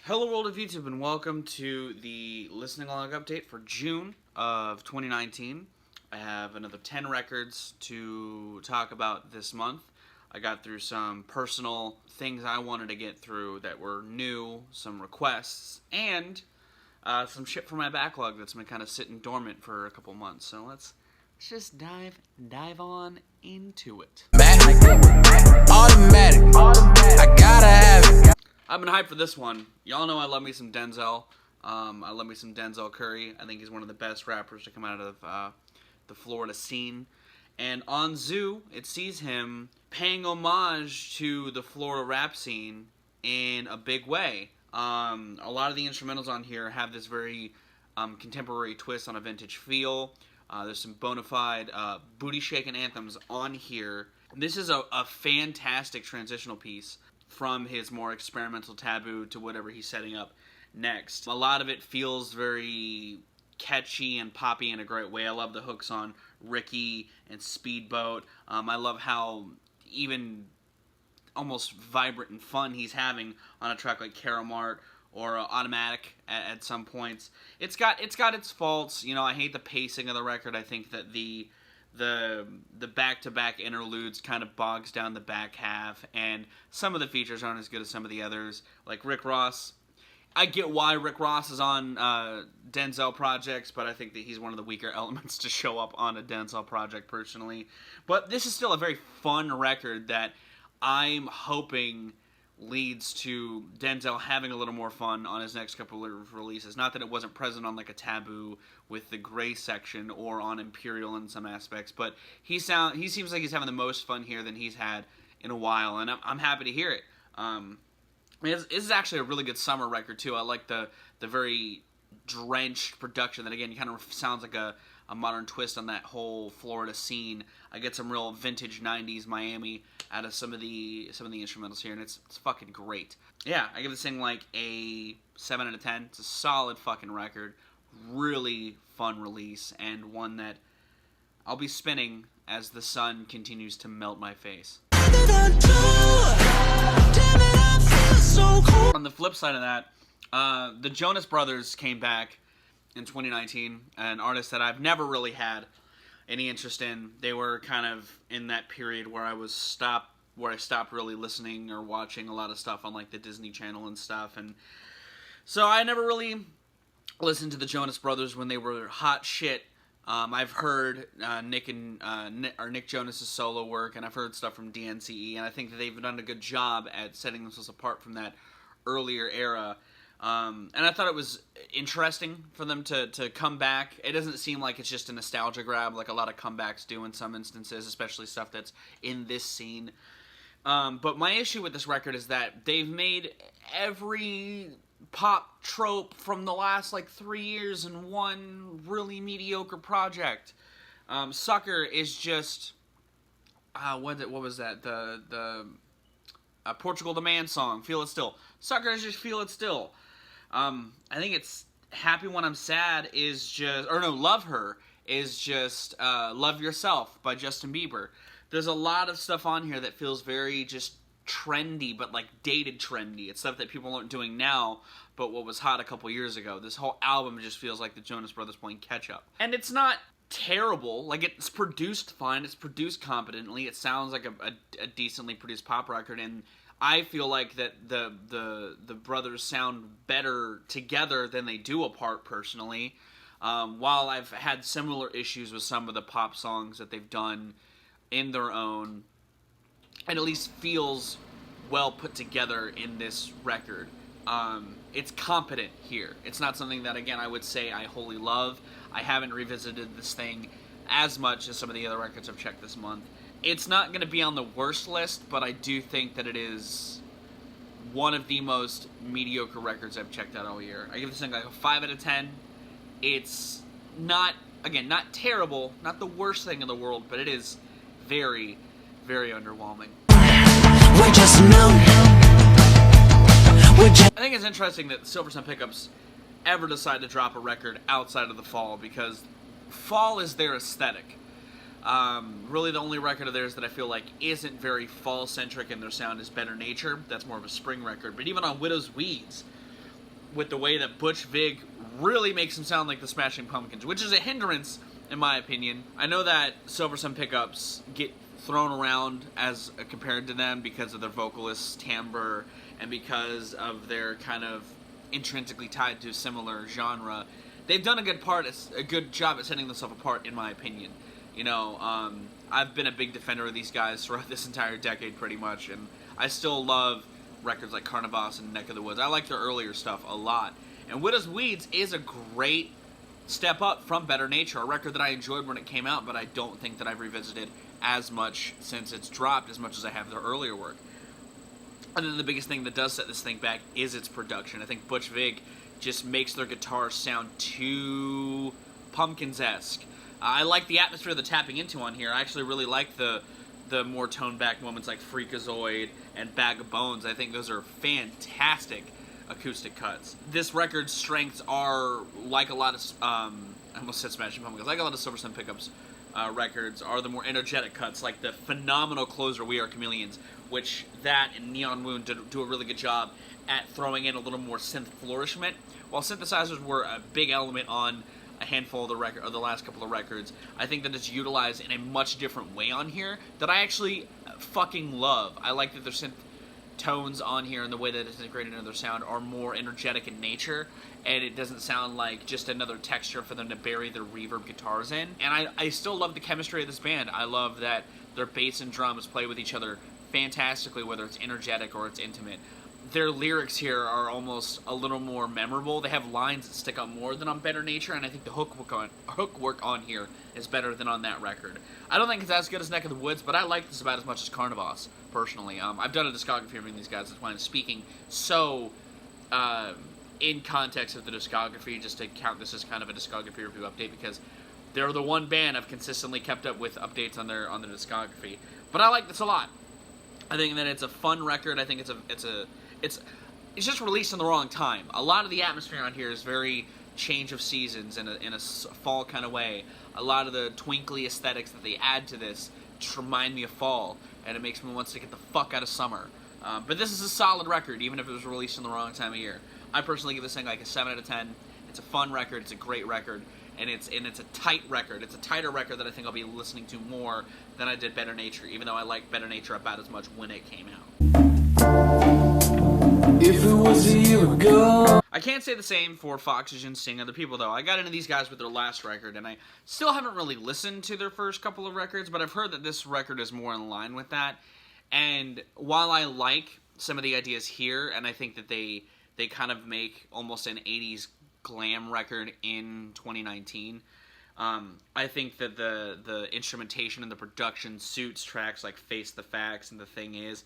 Hello world of YouTube and welcome to the listening log update for June of 2019. I have another 10 records to talk about this month. I got through some personal things I wanted to get through that were new, some requests, and some shit from my backlog that's been kind of sitting dormant for a couple months. So let's just dive on into it. Automatic. I gotta have it. I've been hyped for this one. Y'all know I love me some Denzel. I love me some Denzel Curry. I think he's one of the best rappers to come out of the Florida scene. And on Zoo, it sees him paying homage to the Florida rap scene in a big way. A lot of the instrumentals on here have this very contemporary twist on a vintage feel. There's some bona fide booty-shaking anthems on here. This is a fantastic transitional piece from his more experimental Taboo to whatever he's setting up next. A lot of it feels very catchy and poppy in a great way. I love the hooks on Ricky and Speedboat. I love how even almost vibrant and fun he's having on a track like Caramart or Automatic at some points. It's got its faults. You know, I hate the pacing of the record. I think that the back-to-back interludes kind of bogs down the back half, and some of the features aren't as good as some of the others, like Rick Ross. I get why Rick Ross is on Denzel projects, but I think that he's one of the weaker elements to show up on a Denzel project, personally. But this is still a very fun record that I'm hoping leads to Denzel having a little more fun on his next couple of releases. Not that it wasn't present on like a Taboo with the Gray section or on Imperial in some aspects, but he seems like he's having the most fun here than he's had in a while, and I'm happy to hear it. This is actually a really good summer record too. I like the very drenched production that again kind of sounds like a modern twist on that whole Florida scene. I get some real vintage 90s Miami out of some of the instrumentals here, and it's fucking great. Yeah, I give this thing like a 7 out of 10. It's a solid fucking record. Really fun release, and one that I'll be spinning as the sun continues to melt my face. On the flip side of that, the Jonas Brothers came back in 2019, an artist that I've never really had any interest in. They were kind of in that period where I stopped really listening or watching a lot of stuff on like the Disney Channel and stuff, and so I never really listened to the Jonas Brothers when they were hot shit. I've heard Nick Jonas's solo work, and I've heard stuff from DNCE, and I think that they've done a good job at setting themselves apart from that earlier era. And I thought it was interesting for them to come back. It doesn't seem like it's just a nostalgia grab like a lot of comebacks do in some instances, especially stuff that's in this scene. But my issue with this record is that they've made every pop trope from the last like 3 years in one really mediocre project. Sucker is just what was that, the Portugal the Man song, Feel It Still. Sucker is just Feel It Still. I think it's Happy When I'm Sad is just, or no, Love Her is just Love Yourself by Justin Bieber. There's a lot of stuff on here that feels very just trendy, but like dated trendy. It's stuff that people aren't doing now, but what was hot a couple years ago. This whole album just feels like the Jonas Brothers playing catch up. And it's not terrible. Like, it's produced fine, it's produced competently, it sounds like a decently produced pop record, and I feel like that the brothers sound better together than they do apart, personally. While I've had similar issues with some of the pop songs that they've done in their own, it at least feels well put together in this record. It's competent here. It's not something that, again, I would say I wholly love. I haven't revisited this thing as much as some of the other records I've checked this month. It's not going to be on the worst list, but I do think that it is one of the most mediocre records I've checked out all year. I give this thing like a 5 out of 10. It's not, again, not terrible, not the worst thing in the world, but it is very, very underwhelming. We're just numb. I think it's interesting that Silversun Pickups ever decide to drop a record outside of the fall, because fall is their aesthetic. Really the only record of theirs that I feel like isn't very fall-centric in their sound is Better Nature. That's more of a spring record. But even on Widow's Weeds, with the way that Butch Vig really makes him sound like the Smashing Pumpkins, which is a hindrance, in my opinion. I know that Silversun pickups get thrown around as compared to them because of their vocalist timbre and because of their kind of intrinsically tied to a similar genre. They've done a good job at setting themselves apart, in my opinion. You know, I've been a big defender of these guys throughout this entire decade, pretty much, and I still love records like Carnivas and Neck of the Woods. I like their earlier stuff a lot. And Widow's Weeds is a great step up from Better Nature, a record that I enjoyed when it came out, but I don't think that I've revisited as much since it's dropped as much as I have their earlier work. And then the biggest thing that does set this thing back is its production. I think Butch Vig just makes their guitars sound too Pumpkins-esque. I like the atmosphere they're tapping into on here. I actually really like the more toned-back moments like Freakazoid and Bag of Bones. I think those are fantastic acoustic cuts. This record's strengths are, like a lot of, I almost said Smashing Pumpkins, like a lot of Silversun Pickups records, are the more energetic cuts, like the phenomenal closer We Are Chameleons, which that and Neon Moon do a really good job at throwing in a little more synth flourishment. While synthesizers were a big element on a handful of the last couple of records, I think that it's utilized in a much different way on here that I actually fucking love. I like that their synth tones on here and the way that it's integrated into their sound are more energetic in nature, and it doesn't sound like just another texture for them to bury their reverb guitars in. And I still love the chemistry of this band. I love that their bass and drums play with each other fantastically, whether it's energetic or it's intimate. Their lyrics here are almost a little more memorable. They have lines that stick out more than on Better Nature, and I think the hook work on here is better than on that record. I don't think it's as good as Neck of the Woods, but I like this about as much as Carnivas, personally. I've done a discography reviewing these guys, that's why I'm speaking so in context of the discography, just to count this as kind of a discography review update, because they're the one band I've consistently kept up with updates on their discography. But I like this a lot. I think that it's a fun record. I think it's just released in the wrong time. A lot of the atmosphere on here is very change of seasons in a fall kind of way. A lot of the twinkly aesthetics that they add to this just remind me of fall, and it makes me want to get the fuck out of summer. But this is a solid record, even if it was released in the wrong time of year. I personally give this thing like a 7 out of 10. It's a fun record. It's a great record. And it's a tight record. It's a tighter record that I think I'll be listening to more than I did Better Nature, even though I liked Better Nature about as much when it came out. If it was a year ago. I can't say the same for Foxygen, Sting, Other People, though. I got into these guys with their last record, and I still haven't really listened to their first couple of records, but I've heard that this record is more in line with that. And while I like some of the ideas here, and I think that they kind of make almost an 80s glam record in 2019, I think that the instrumentation and the production suits tracks like Face the Facts and The Thing Is.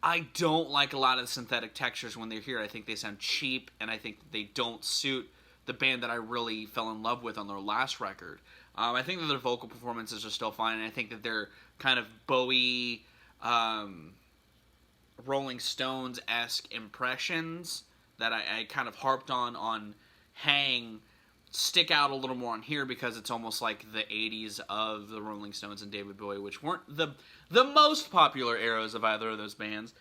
I don't like a lot of the synthetic textures when they're here. I think they sound cheap, and I think they don't suit the band that I really fell in love with on their last record. I think that their vocal performances are still fine, and I think that their kind of Bowie, Rolling Stones-esque impressions that I kind of harped on Hang stick out a little more on here, because it's almost like the 80s of the Rolling Stones and David Bowie, which weren't the most popular eras of either of those bands.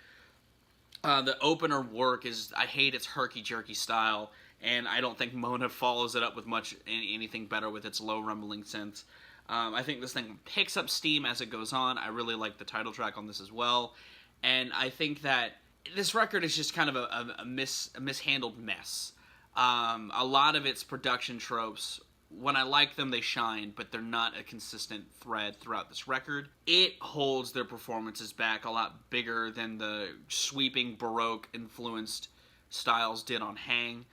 The opener work is, I hate its herky-jerky style, and I don't think Mona follows it up with anything better with its low rumbling synths. I think this thing picks up steam as it goes on. I really like the title track on this as well, and I think that this record is just kind of a mishandled mess. A lot of its production tropes, when I like them, they shine, but they're not a consistent thread throughout this record. It holds their performances back a lot bigger than the sweeping Baroque-influenced styles did on Hang.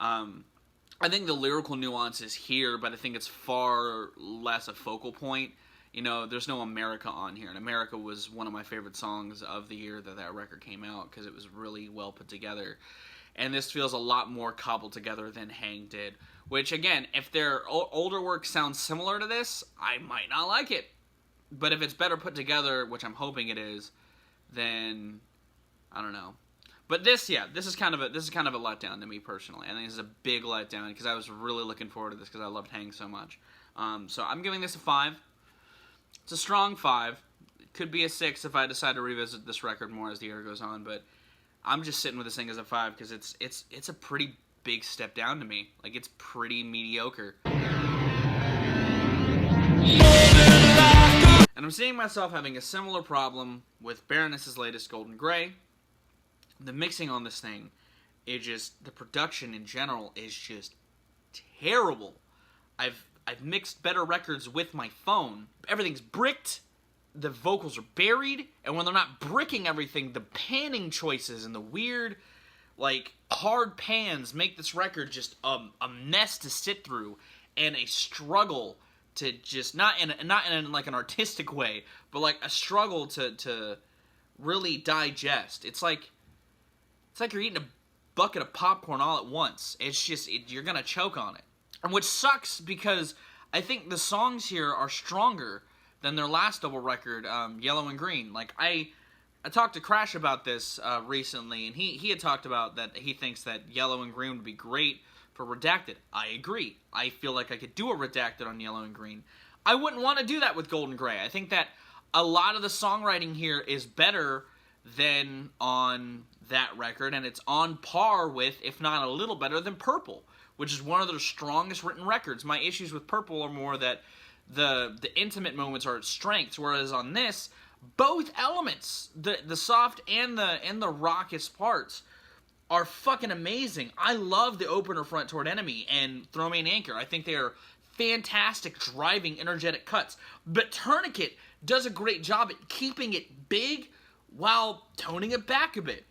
I think the lyrical nuance is here, but I think it's far less a focal point. You know, there's no America on here, and America was one of my favorite songs of the year that record came out, because it was really well put together. And this feels a lot more cobbled together than Hang did. Which, again, if their older work sounds similar to this, I might not like it. But if it's better put together, which I'm hoping it is, then I don't know. But this is kind of a letdown to me personally. I think this is a big letdown, because I was really looking forward to this, because I loved Hang so much. So I'm giving this a 5. It's a strong 5. It could be a 6 if I decide to revisit this record more as the year goes on, but I'm just sitting with this thing as a 5, because it's a pretty big step down to me. Like, it's pretty mediocre. And I'm seeing myself having a similar problem with Baroness's latest Golden Grey. The mixing on this thing, the production in general is just terrible. I've mixed better records with my phone. Everything's bricked, the vocals are buried, and when they're not bricking everything, the panning choices and the weird, like, hard pans make this record just a mess to sit through, and a struggle to just, not in like an artistic way, but like a struggle to really digest. It's like you're eating a bucket of popcorn all at once. It's just, you're gonna choke on it. And which sucks, because I think the songs here are stronger than their last double record, Yellow and Green. Like, I talked to Crash about this recently, and he had talked about that he thinks that Yellow and Green would be great for Redacted. I agree. I feel like I could do a Redacted on Yellow and Green. I wouldn't want to do that with Golden Grey. I think that a lot of the songwriting here is better than on that record, and it's on par with, if not a little better than Purple, which is one of their strongest written records. My issues with Purple are more that the intimate moments are its strengths, whereas on this, both elements, the soft and the raucous parts, are fucking amazing. I love the opener, Front Toward Enemy, and Throw Me an Anchor. I think they are fantastic, driving, energetic cuts. But Tourniquet does a great job at keeping it big while toning it back a bit.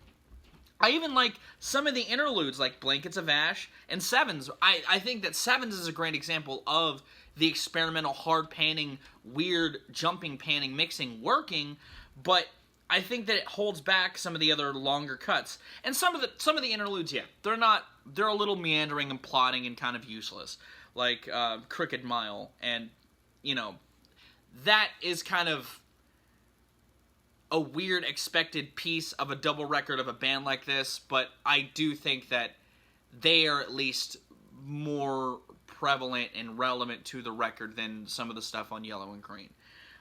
I even like some of the interludes, like Blankets of Ash and Sevens. I think that Sevens is a great example of the experimental, hard panning, weird jumping panning mixing working, but I think that it holds back some of the other longer cuts. And some of the interludes, yeah, they're a little meandering and plotting and kind of useless, like Crooked Mile, and, you know, that is kind of a weird expected piece of a double record of a band like this, but I do think that they are at least more prevalent and relevant to the record than some of the stuff on Yellow and Green.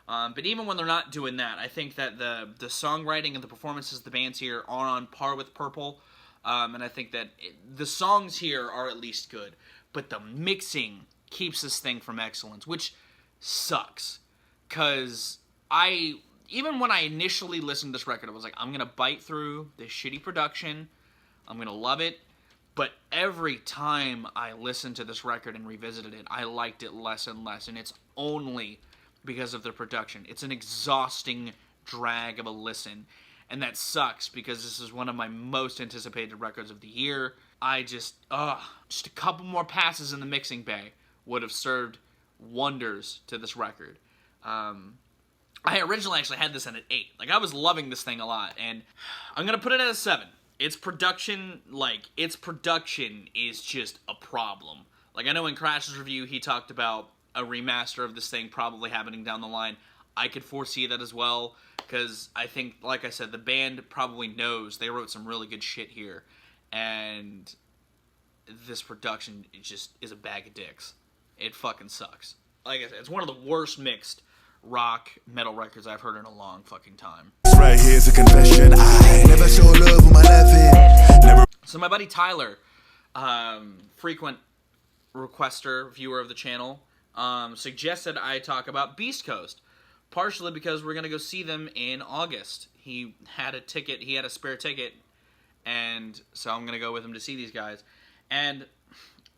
But even when they're not doing that, I think that the songwriting and the performances of the bands here are on par with Purple, and I think that the songs here are at least good, but the mixing keeps this thing from excellence, which sucks, because even when I initially listened to this record, I was like, I'm going to bite through this shitty production, I'm going to love it, but every time I listened to this record and revisited it, I liked it less and less, and it's only because of the production. It's an exhausting drag of a listen, and that sucks, because this is one of my most anticipated records of the year. Just a couple more passes in the mixing bay would have served wonders to this record. I originally actually had this at an 8. Like, I was loving this thing a lot, and I'm gonna put it at a 7. Its production is just a problem. Like, I know in Crash's review, he talked about a remaster of this thing probably happening down the line. I could foresee that as well, because I think, like I said, the band probably knows they wrote some really good shit here, and this production just is a bag of dicks. It fucking sucks. Like I said, it's one of the worst mixed rock metal records I've heard in a long fucking time. Right here's a confession. I never show love with my left hand. Never. So my buddy Tyler, frequent requester, viewer of the channel, suggested I talk about Beast Coast, partially because we're gonna go see them in August. He had a spare ticket, and so I'm gonna go with him to see these guys. And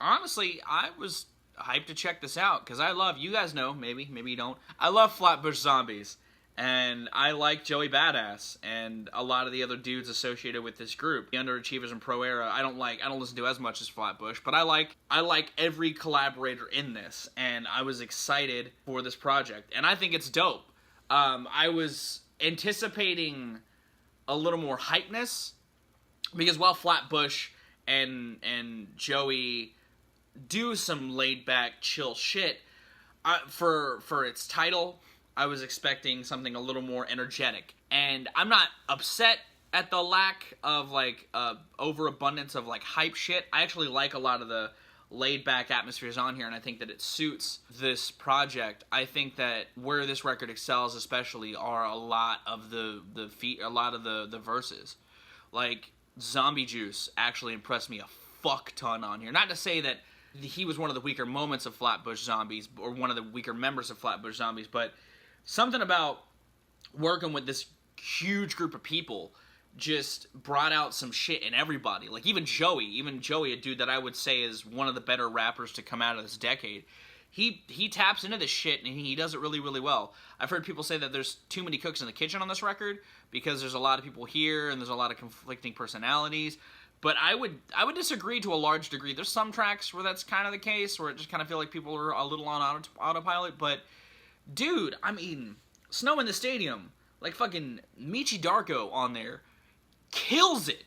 honestly, I was hyped to check this out, because I love, you guys know, maybe you don't, I love Flatbush Zombies, and I like Joey Badass, and a lot of the other dudes associated with this group. The Underachievers and Pro Era, I don't listen to as much as Flatbush, but I like every collaborator in this, and I was excited for this project, and I think it's dope. I was anticipating a little more hypeness, because while Flatbush and Joey do some laid-back, chill shit, for its title, I was expecting something a little more energetic. And I'm not upset at the lack of, like, overabundance of, like, hype shit. I actually like a lot of the laid-back atmospheres on here, and I think that it suits this project. I think that where this record excels especially are a lot of the verses. Like, Zombie Juice actually impressed me a fuck ton on here. Not to say that he was one of the weaker moments of Flatbush Zombies, or one of the weaker members of Flatbush Zombies, but something about working with this huge group of people just brought out some shit in everybody. Like, even Joey, a dude that I would say is one of the better rappers to come out of this decade, he taps into this shit, and he does it really, really well. I've heard people say that there's too many cooks in the kitchen on this record, because there's a lot of people here, and there's a lot of conflicting personalities, but I would disagree to a large degree. There's some tracks where that's kind of the case, where it just kind of feel like people are a little on autopilot, but, dude, I mean, Snow in the Stadium, like fucking Michi Darko on there, kills it.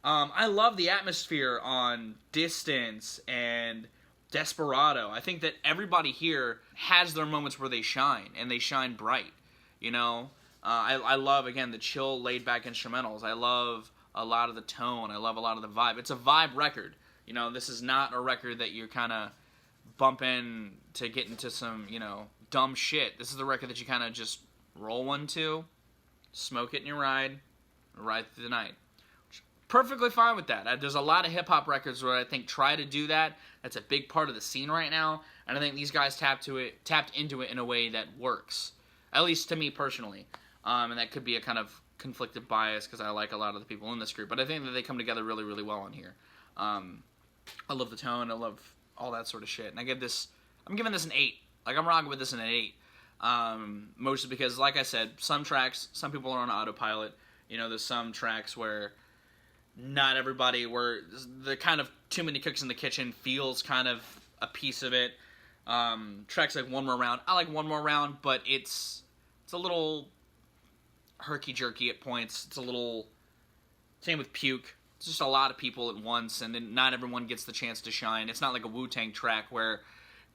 I love the atmosphere on Distance and Desperado. I think that everybody here has their moments where they shine, and they shine bright, you know? I love, again, the chill, laid-back instrumentals. I love a lot of the tone. I love a lot of the vibe. It's a vibe record. You know, this is not a record that you're kind of bumping to get into some, you know, dumb shit. This is the record that you kind of just roll one to, smoke it in your ride through the night. Perfectly fine with that. There's a lot of hip-hop records where I think try to do that. That's a big part of the scene right now, and I think these guys tapped into it in a way that works, at least to me personally. And that could be a kind of conflicted bias, because I like a lot of the people in this group, but I think that they come together really, really well on here. I love the tone. I love all that sort of shit, and I'm giving this an 8. Like, I'm rocking with this in an 8. Mostly because, like I said, some tracks, some people are on autopilot. You know, there's some tracks where not everybody, where the kind of too many cooks in the kitchen feels kind of a piece of it. Tracks like One More Round, I like One More Round, but it's a little herky-jerky at points. It's a little, same with Puke. It's just a lot of people at once, and then not everyone gets the chance to shine. It's not like a Wu-Tang track where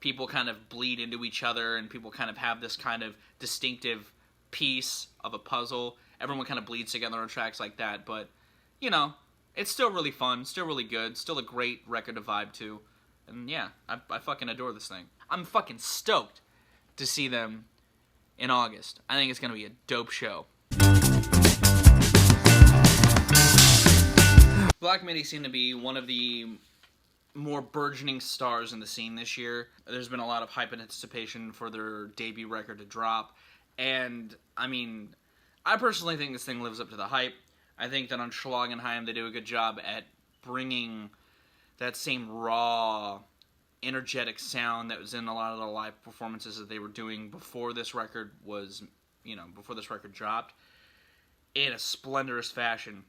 people kind of bleed into each other, and people kind of have this kind of distinctive piece of a puzzle. Everyone kind of bleeds together on tracks like that, but, you know, it's still really fun, still really good, still a great record to vibe to, and yeah, I fucking adore this thing. I'm fucking stoked to see them in August. I think it's gonna be a dope show. Black Midi seemed to be one of the more burgeoning stars in the scene this year. There's been a lot of hype and anticipation for their debut record to drop, and, I mean, I personally think this thing lives up to the hype. I think that on Schlagenheim they do a good job at bringing that same raw, energetic sound that was in a lot of the live performances that they were doing before this record was, you know, before this record dropped, in a splendorous fashion.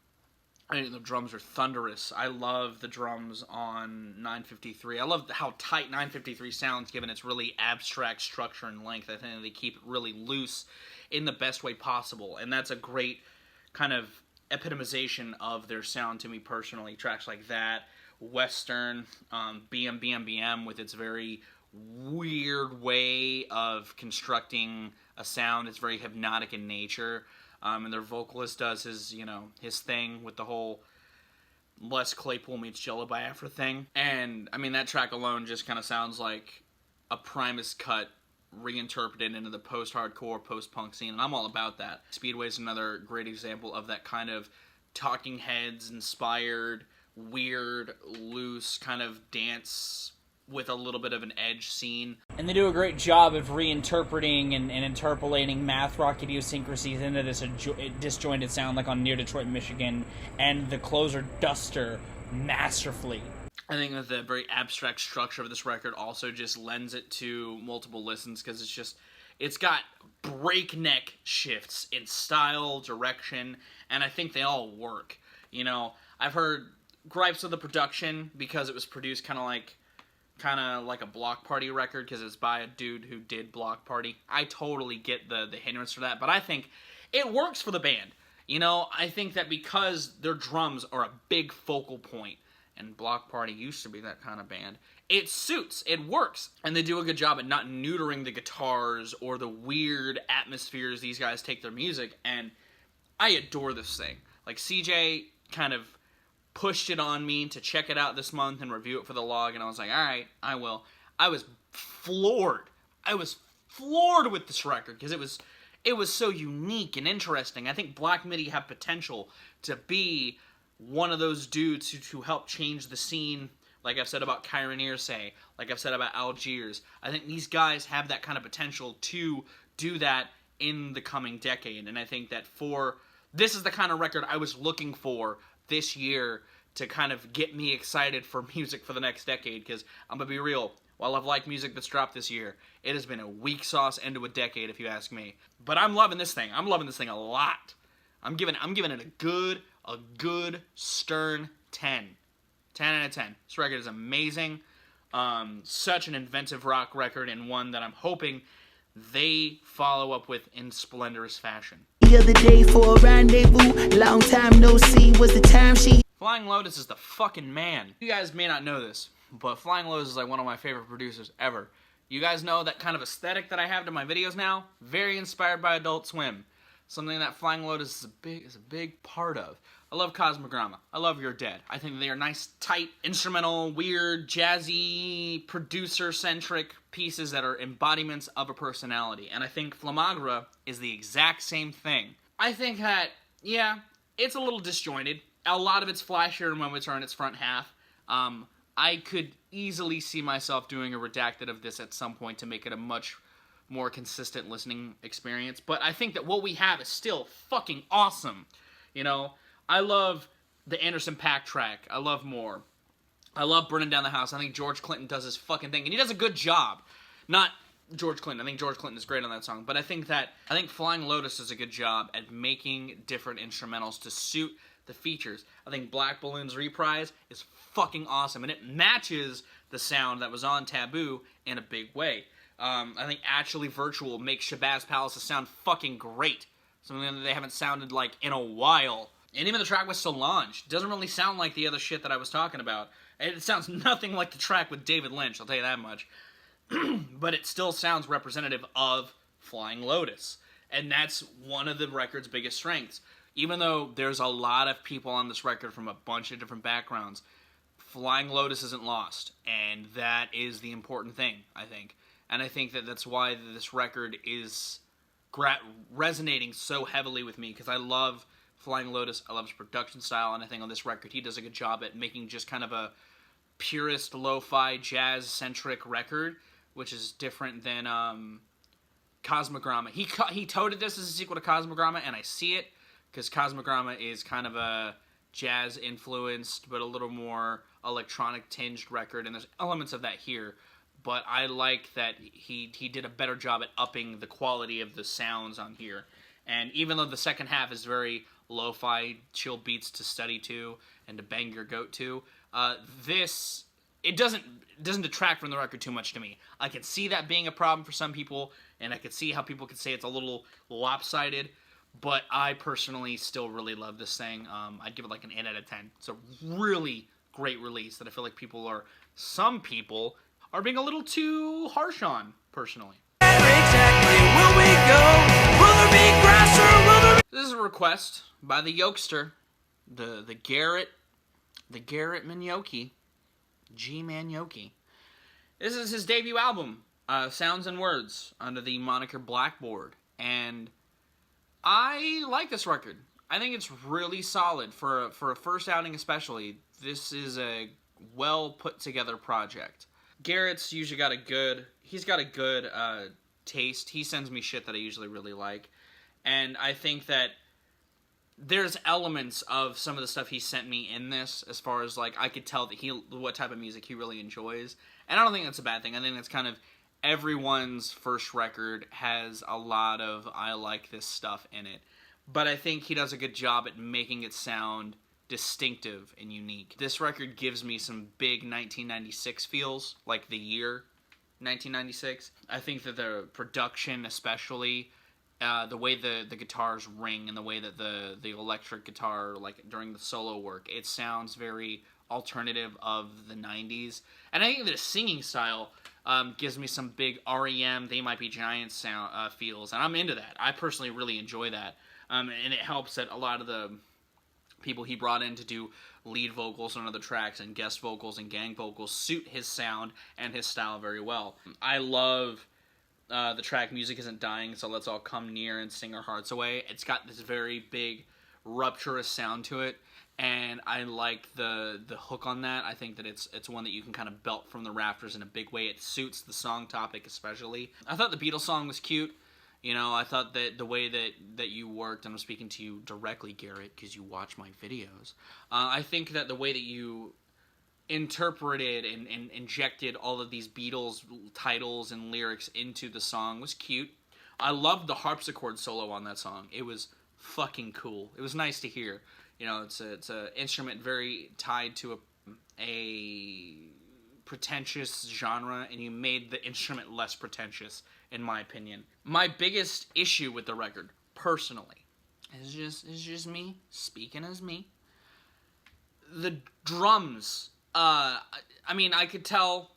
I think the drums are thunderous. I love the drums on 953. I love how tight 953 sounds, given its really abstract structure and length. I think they keep it really loose in the best way possible, and that's a great kind of epitomization of their sound to me personally. Tracks like that, Western, BM with its very weird way of constructing a sound. It's very hypnotic in nature. And their vocalist does his thing with the whole Les Claypool meets Jello Biafra thing. And, I mean, that track alone just kind of sounds like a Primus cut reinterpreted into the post-hardcore, post-punk scene, and I'm all about that. Speedway's another great example of that kind of Talking Heads-inspired, weird, loose kind of dance with a little bit of an edge scene. And they do a great job of reinterpreting and interpolating math rock idiosyncrasies into this disjointed sound, like on Near Detroit, Michigan, and the closer Duster masterfully. I think that the very abstract structure of this record also just lends it to multiple listens, because it's got breakneck shifts in style, direction, and I think they all work. You know, I've heard gripes of the production because it was produced kind of like a Block Party record, because it's by a dude who did Block Party. I totally get the hindrance for that, but I think it works for the band. You know, I think that because their drums are a big focal point, and Block Party used to be that kind of band, it suits, it works, and they do a good job at not neutering the guitars or the weird atmospheres these guys take their music, and I adore this thing. Like, CJ kind of pushed it on me to check it out this month and review it for the log, and I was like, alright, I will. I was floored. With this record, because it was so unique and interesting. I think Black Midi have potential to be one of those dudes who helped change the scene, like I've said about Kyron say, like I've said about Algiers. I think these guys have that kind of potential to do that in the coming decade, and I think that this is the kind of record I was looking for this year to kind of get me excited for music for the next decade, because I'm going to be real, while I've liked music that's dropped this year, it has been a weak sauce end to a decade, if you ask me. But I'm loving this thing. I'm loving this thing a lot. I'm giving it a good, stern 10. 10 out of 10. This record is amazing. Such an inventive rock record, and one that I'm hoping they follow up with in splendorous fashion. The other day for a rendezvous, long time no see, was the time she... Flying Lotus is the fucking man. You guys may not know this, but Flying Lotus is like one of my favorite producers ever. You guys know that kind of aesthetic that I have to my videos now? Very inspired by Adult Swim. Something that Flying Lotus is a big part of. I love Cosmogramma. I love You're Dead. I think they are nice, tight, instrumental, weird, jazzy, producer-centric pieces that are embodiments of a personality. And I think Flamagra is the exact same thing. I think that, yeah, it's a little disjointed. A lot of it's flashier moments are in its front half. I could easily see myself doing a redacted of this at some point to make it a much more consistent listening experience. But I think that what we have is still fucking awesome. You know, I love the Anderson .Paak track. I love More. I love Burning Down the House. I think George Clinton does his fucking thing, and he does a good job. Not George Clinton. I think George Clinton is great on that song, but I think Flying Lotus does a good job at making different instrumentals to suit the features. I think Black Balloon's reprise is fucking awesome, and it matches the sound that was on Taboo in a big way. I think Actually Virtual makes Shabazz Palace sound fucking great. Something that they haven't sounded like in a while. And even the track with Solange doesn't really sound like the other shit that I was talking about. It sounds nothing like the track with David Lynch, I'll tell you that much. But it still sounds representative of Flying Lotus. And that's one of the record's biggest strengths. Even though there's a lot of people on this record from a bunch of different backgrounds, Flying Lotus isn't lost. And that is the important thing, I think. And I think that that's why this record is resonating so heavily with me, because I love Flying Lotus, I love his production style, and I think on this record he does a good job at making just kind of a purist, lo-fi, jazz-centric record, which is different than Cosmogramma. He touted this as a sequel to Cosmogramma, and I see it, because Cosmogramma is kind of a jazz-influenced, but a little more electronic-tinged record, and there's elements of that here. But I like that he did a better job at upping the quality of the sounds on here. And even though the second half is very lo-fi, chill beats to study to and to bang your goat to, it doesn't detract from the record too much to me. I can see that being a problem for some people, and I can see how people could say it's a little lopsided, but I personally still really love this thing. I'd give it like an 8 out of 10. It's a really great release that I feel like some people are being a little too harsh on, personally. This is a request by the Yokester, the Garrett Manyoki, G Manyoki. This is his debut album, Sounds and Words, under the moniker Blackboard, and I like this record. I think it's really solid for a first outing, especially. This is a well put together project. Garrett's usually got a good taste. He sends me shit that I usually really like. And I think that there's elements of some of the stuff he sent me in this, as far as, like, I could tell that what type of music he really enjoys. And I don't think that's a bad thing. I think that's kind of everyone's first record has a lot of I like this stuff in it. But I think he does a good job at making it sound distinctive and unique. This record gives me some big 1996 feels, like the year 1996. I think that the production, especially, the way the guitars ring and the way that the electric guitar, like during the solo work, it sounds very alternative of the 90s. And I think that the singing style gives me some big REM, They Might Be Giants sound feels, and I'm into that. I personally really enjoy that. And it helps that a lot of the people he brought in to do lead vocals on other tracks and guest vocals and gang vocals suit his sound and his style very well. I love the track Music Isn't Dying, so let's all come near and sing our hearts away. It's got this very big, rupturous sound to it, and I like the hook on that. I think that it's one that you can kind of belt from the rafters in a big way. It suits the song topic especially. I thought the Beatles song was cute. You know, I thought that the way that you worked, and I'm speaking to you directly, Garrett, because you watch my videos. I think that the way that you interpreted and injected all of these Beatles titles and lyrics into the song was cute. I loved the harpsichord solo on that song. It was fucking cool. It was nice to hear. You know, it's a instrument very tied to a pretentious genre, and you made the instrument less pretentious, in my opinion. My biggest issue with the record, personally, is just me speaking as me. The drums. I mean, I could tell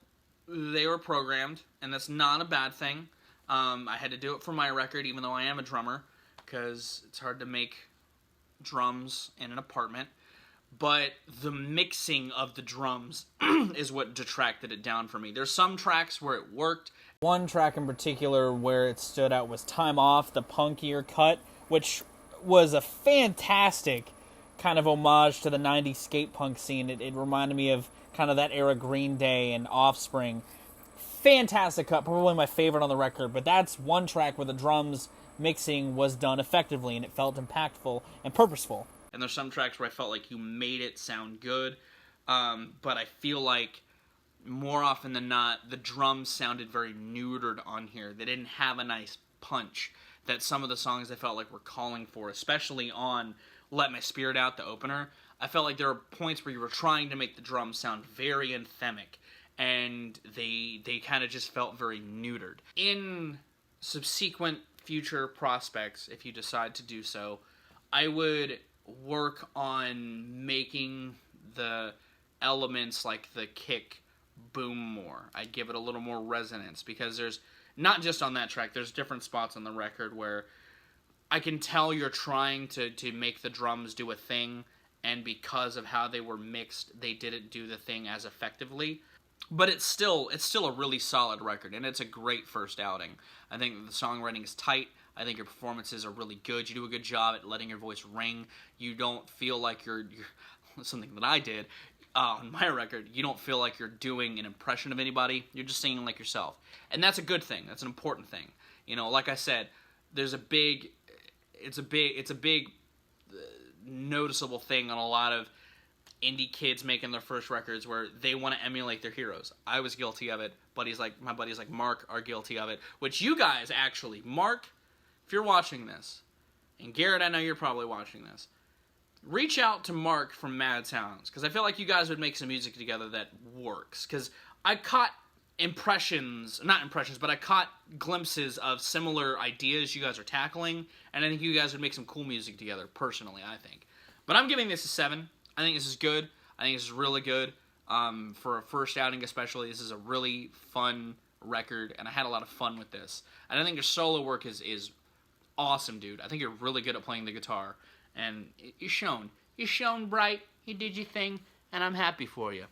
they were programmed, and that's not a bad thing. I had to do it for my record, even though I am a drummer, because it's hard to make drums in an apartment. But the mixing of the drums is what detracted it down for me. There's some tracks where it worked. One track in particular where it stood out was Time Off, the punkier cut, which was a fantastic kind of homage to the 90s skate punk scene. It reminded me of kind of that era Green Day and Offspring. Fantastic cut, probably my favorite on the record, but that's one track where the drums mixing was done effectively and it felt impactful and purposeful. And there's some tracks where I felt like you made it sound good, but I feel like more often than not, the drums sounded very neutered on here. They didn't have a nice punch that some of the songs I felt like were calling for, especially on Let My Spirit Out, the opener. I felt like there were points where you were trying to make the drums sound very anthemic, and they kind of just felt very neutered. In subsequent future prospects, if you decide to do so, I would work on making the elements like the kick boom more. I'd give it a little more resonance, because there's, not just on that track, there's different spots on the record where I can tell you're trying to make the drums do a thing, and because of how they were mixed, they didn't do the thing as effectively. But it's still a really solid record, and it's a great first outing. I think the songwriting is tight. I think your performances are really good. You do a good job at letting your voice ring. You don't feel like you're something that I did on my record. You don't feel like you're doing an impression of anybody. You're just singing like yourself, and that's a good thing. That's an important thing. You know, like I said, it's a big noticeable thing on a lot of indie kids making their first records where they want to emulate their heroes. I was guilty of it. My buddies like Mark are guilty of it, which you guys actually, Mark, if you're watching this, and Garrett, I know you're probably watching this, reach out to Mark from Mad Sounds, because I feel like you guys would make some music together that works, because I caught I caught glimpses of similar ideas you guys are tackling, and I think you guys would make some cool music together, personally, I think. But I'm giving this a 7. I think this is good. I think this is really good. For a first outing especially, this is a really fun record, and I had a lot of fun with this. And I think your solo work is awesome, dude. I think you're really good at playing the guitar, and you shone. You shone bright, you did your thing, and I'm happy for you.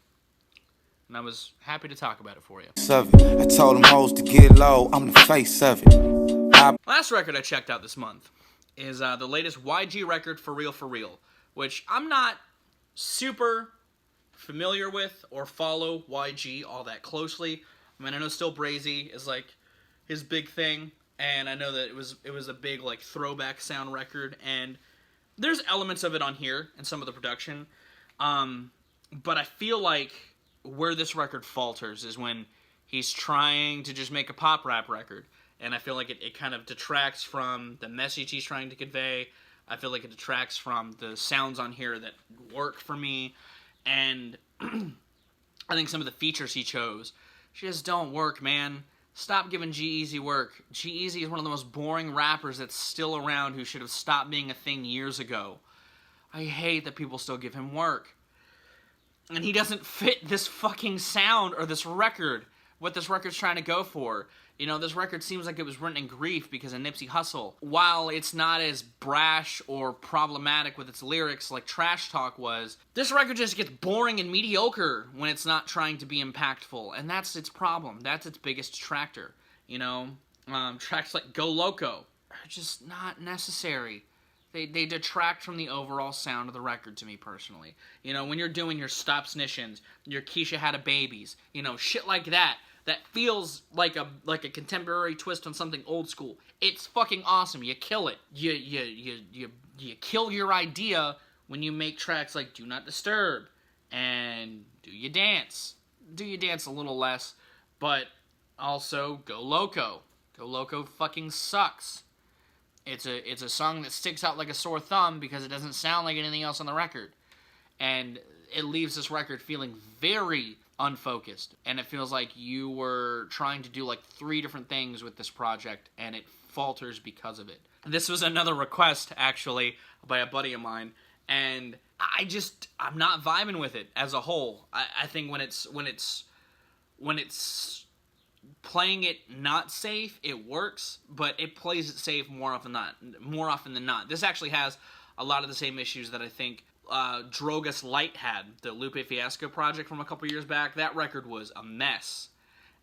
And I was happy to talk about it for you. I told them hoes to get low, I'm the face of it. Last record I checked out this month is the latest YG record, For Real, which I'm not super familiar with or follow YG all that closely. I mean, I know Still Brazy is like his big thing, and I know that it was a big like throwback sound record, and there's elements of it on here and some of the production, but I feel like where this record falters is when he's trying to just make a pop rap record, and I feel like it kind of detracts from the message he's trying to convey. I feel like it detracts from the sounds on here that work for me, and I think some of the features he chose just don't work, man. Stop giving G-Eazy work. G-Eazy is one of the most boring rappers that's still around who should have stopped being a thing years ago. I hate that people still give him work. And he doesn't fit this fucking sound or this record, what this record's trying to go for. You know, this record seems like it was written in grief because of Nipsey Hussle. While it's not as brash or problematic with its lyrics like Trash Talk was, this record just gets boring and mediocre when it's not trying to be impactful. And that's its problem. That's its biggest detractor. You know, tracks like Go Loco are just not necessary. They detract from the overall sound of the record to me personally. You know, when you're doing your Stop Snitchins, your Keisha Had a Babies, you know, shit like that feels like a contemporary twist on something old school. It's fucking awesome. You kill it. You kill your idea when you make tracks like Do Not Disturb and Do You Dance. Do You Dance a little less, but also Go Loco. Go Loco fucking sucks. It's a song that sticks out like a sore thumb because it doesn't sound like anything else on the record. And it leaves this record feeling very unfocused. And it feels like you were trying to do like 3 different things with this project, and it falters because of it. This was another request, actually, by a buddy of mine, and I'm not vibing with it as a whole. I think when it's playing it not safe, it works, but it plays it safe more often than not. This actually has a lot of the same issues that I think Drogas Light had, the Lupe Fiasco project from a couple years back. That record was a mess,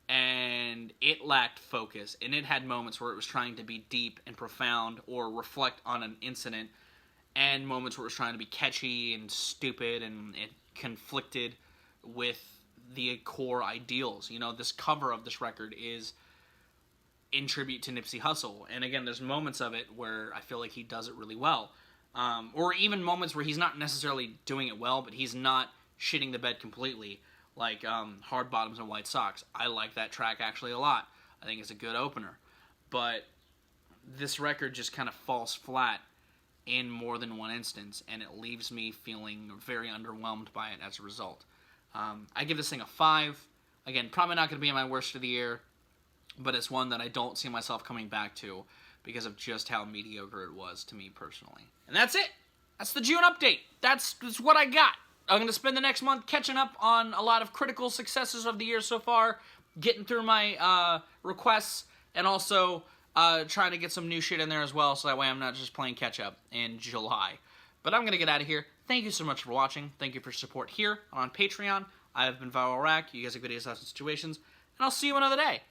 and it lacked focus, and it had moments where it was trying to be deep and profound or reflect on an incident, and moments where it was trying to be catchy and stupid, and it conflicted with the core ideals. You know, this cover of this record is in tribute to Nipsey Hussle, and again, there's moments of it where I feel like he does it really well, or even moments where he's not necessarily doing it well, but he's not shitting the bed completely, like Hard Bottoms and White Socks. I like that track actually a lot. I think it's a good opener, but this record just kind of falls flat in more than one instance, and it leaves me feeling very underwhelmed by it as a result. I give this thing a 5. Again, probably not going to be my worst of the year, but it's one that I don't see myself coming back to because of just how mediocre it was to me personally. And that's it. That's the June update. That's what I got. I'm going to spend the next month catching up on a lot of critical successes of the year so far, getting through my requests, and also trying to get some new shit in there as well, so that way I'm not just playing catch-up in July. But I'm going to get out of here. Thank you so much for watching. Thank you for your support here on Patreon. I have been Viral Rack. You guys have good ideas, thoughts, and situations. And I'll see you another day.